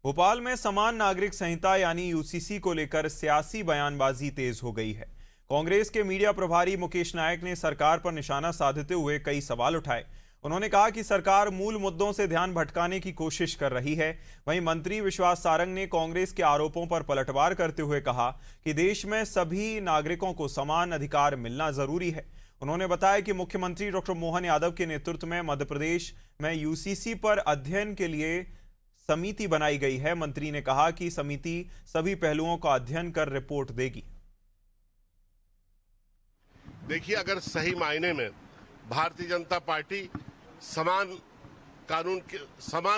भोपाल में समान नागरिक संहिता यानी यूसीसी को लेकर सियासी बयानबाजी तेज हो गई है। कांग्रेस के मीडिया प्रभारी मुकेश नायक ने सरकार पर निशाना साधते हुए कई सवाल उठाए। उन्होंने कहा कि सरकार मूल मुद्दों से ध्यान भटकाने की कोशिश कर रही है। वहीं मंत्री विश्वास सारंग ने कांग्रेस के आरोपों पर पलटवार करते हुए कहा कि देश में सभी नागरिकों को समान अधिकार मिलना जरूरी है। उन्होंने बताया कि मुख्यमंत्री डॉक्टर मोहन यादव के नेतृत्व में मध्य प्रदेश में यूसीसी पर अध्ययन के लिए समिति बनाई गई है। मंत्री ने कहा कि समिति सभी पहलुओं का अध्ययन कर रिपोर्ट देगी। देखिए, अगर सही मायने में भारतीय जनता पार्टी समान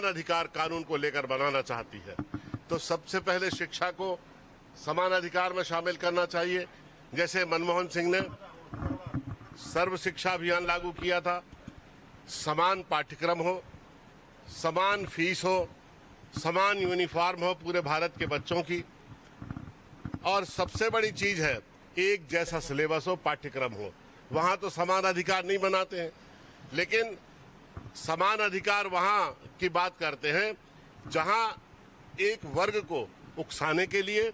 अधिकार कानून को लेकर बनाना चाहती है तो सबसे पहले शिक्षा को समान अधिकार में शामिल करना चाहिए। जैसे मनमोहन सिंह ने सर्व शिक्षा अभियान लागू किया था, समान पाठ्यक्रम हो, समान फीस हो, समान यूनिफॉर्म हो पूरे भारत के बच्चों की, और सबसे बड़ी चीज है एक जैसा सिलेबस हो, पाठ्यक्रम हो। वहां तो समान अधिकार नहीं बनाते हैं, लेकिन समान अधिकार वहां की बात करते हैं जहां एक वर्ग को उकसाने के लिए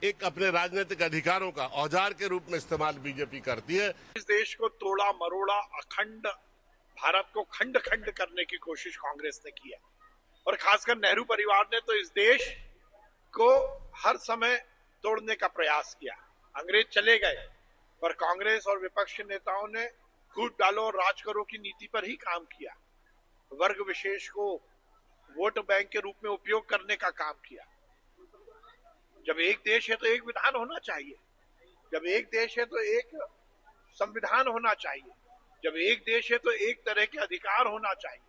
एक अपने राजनीतिक अधिकारों का औजार के रूप में इस्तेमाल बीजेपी करती है। इस देश को तोड़ा मरोड़ा, अखंड भारत को खंड खंड करने की कोशिश कांग्रेस ने की है, और खासकर नेहरू परिवार ने तो इस देश को हर समय तोड़ने का प्रयास किया। अंग्रेज चले गए पर कांग्रेस और विपक्ष के नेताओं ने कूट डालो और राज करो की नीति पर ही काम किया। वर्ग विशेष को वोट बैंक के रूप में उपयोग करने का काम किया। जब एक देश है तो एक विधान होना चाहिए, जब एक देश है तो एक संविधान होना चाहिए, जब एक देश है तो एक तरह के अधिकार होना चाहिए।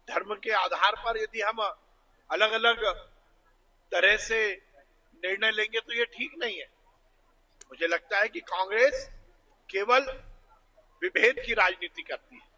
धर्म के आधार पर यदि हम अलग अलग तरह से निर्णय लेंगे तो ये ठीक नहीं है। मुझे लगता है कि कांग्रेस केवल विभेद की राजनीति करती है।